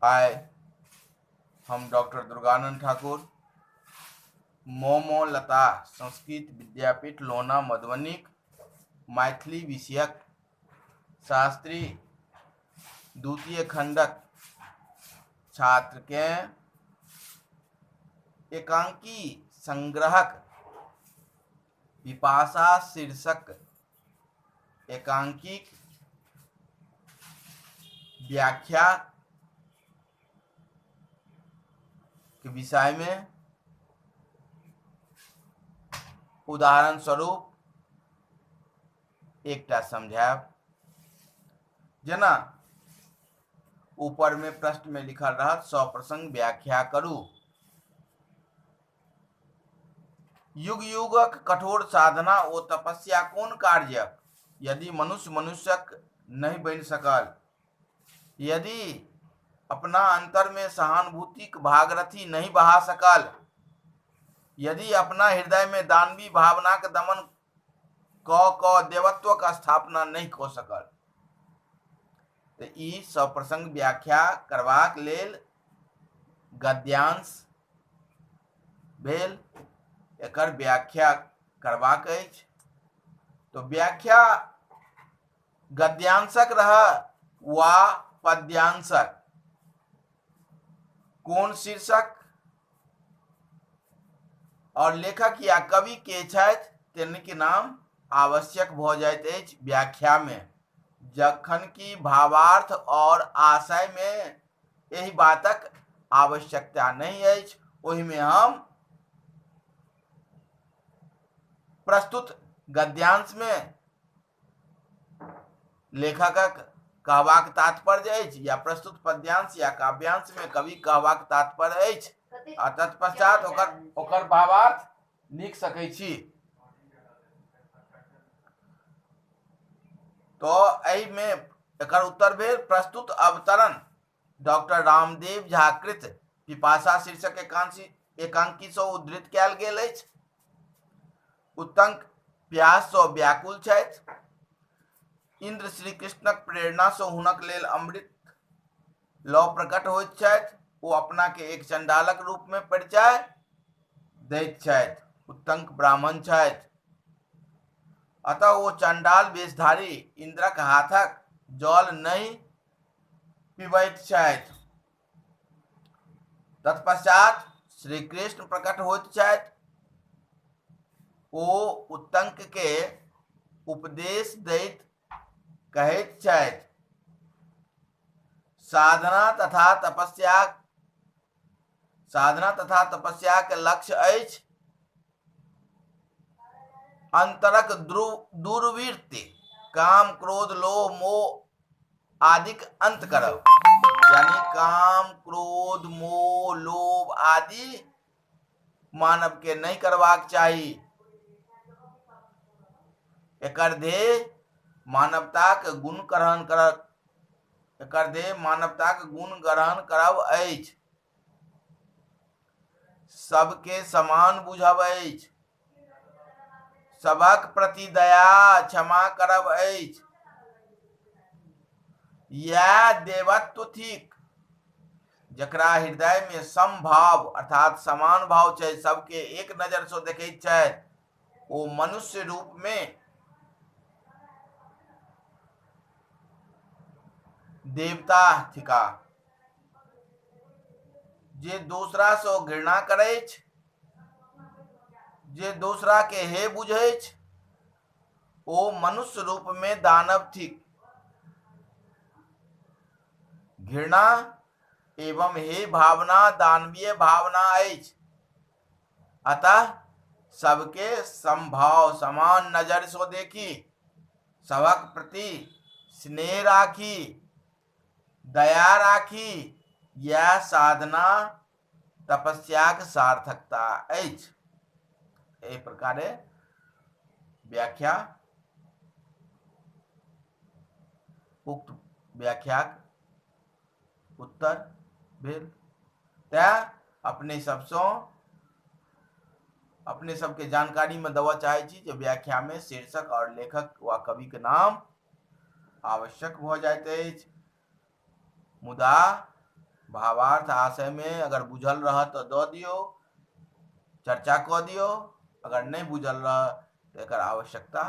आय हम डॉक्टर दुर्गानंद ठाकुर मोमो लता संस्कृत विद्यापीठ लोना मधुबनी मैथिली विषयक शास्त्री द्वितीय खंडक छात्र के एकांकी संग्रहक पिपासा शीर्षक एकांकी व्याख्या के विषय में उदाहरण स्वरूप एकटा समझायब। जेना ऊपर में प्रश्न में लिखल रहत सप्रसंग व्याख्या करू। युग युगक कठोर साधना ओ तपस्या कोन कार्यक यदि मनुष्यक नहीं बन सकल, यदि अपना अंतर में सहानुभूतिक भागरथी नहीं बहा सकल, यदि अपना हृदय में दानवी भावना के दमन क देवत्व का स्थापना नहीं हो सकल, तो ई सप्रसंग व्याख्या करबाक लेल गद्यांश भेल। एकर व्याख्या करबाक अछि तो व्याख्या गद्यांशक रह वा पद्यांशक, कोन शीर्षक और लेखक या कवि के छथि तिनके नाम आवश्यक भ जाइत अछि व्याख्या में, जखन कि भावार्थ और आशय में यही बातक आवश्यकता नहीं अछि। ओहि में हम प्रस्तुत गद्यांश में लेखकक कहबाक तात्पर्य अछि या प्रस्तुत पद्यांश या काव्यांश में कवि कहबाक तात्पर्य अछि आ तत्पश्चात ओकर भावार्थ लिख सकै छी। तो एहि में एकर उत्तर भेल प्रस्तुत अवतरण डॉक्टर रामदेव झा कृत पिपासा शीर्षक एकांकी सँ उद्धृत कयल गेल अछि। उत्तंक प्यास सँ व्याकुल छथि। इंद्र श्री कृष्णक प्रेरणा सँ हुनक लेल अमृत लौ प्रकट होइत छथि। ओ अपना के एक चंडालक रूप में परिचय दैत छथि। उत्तंक ब्राह्मण छथि, अतः वो चंडाल वेशधारी इंद्रक हाथक जल नहीं पीबैत छथि। तत्पश्चात श्री कृष्ण प्रकट होइत छथि। ओ उत्तंक के उपदेश दैत कहैत छथि साधना तथा तपस्या के लक्ष्य अछि अंतरक दुर्वृत्ति, काम क्रोध लोभ मोह आदिक अंत करब। यानी काम क्रोध मोह लोभ आदि मानव के नहीं करबाक चाही। एकर ध्येय मानवताक गुण ग्रहण करब अछि, सबके समान बुझब अछि, सबक प्रति दया क्षमा करब अछि। यह देवत्व थिक जकरा हृदय में समभाव अर्थात समान भाव छै, सबके एक नजर से देखैत छथि, ओ मनुष्य रूप में देवता थिका। जे दूसरा से घृणा करे, जे दूसरा के हे बुझे, ओ मनुष्य रूप में दानव थिक। घृणा एवं हे भावना दानवीय भावना अछि, अतः सबके समभाव समान नजर से देखी, सबक प्रति स्नेह राखी, दया राखी, यह साधना तपस्याक सार्थकता अछि। एहि प्रकारे व्याख्या उक्त व्याख्याक उत्तर भेल। तैं अपने सबके जानकारी में देवा चाहे छी जे व्याख्या में शीर्षक और लेखक वा कवि के नाम आवश्यक भ जाइत अछि। मुदा भावार्थ आशय में अगर बुझल रह तो दऽ दियौ, चर्चा कऽ दियौ, अगर नहीं बुझल रह तो एकर आवश्यकता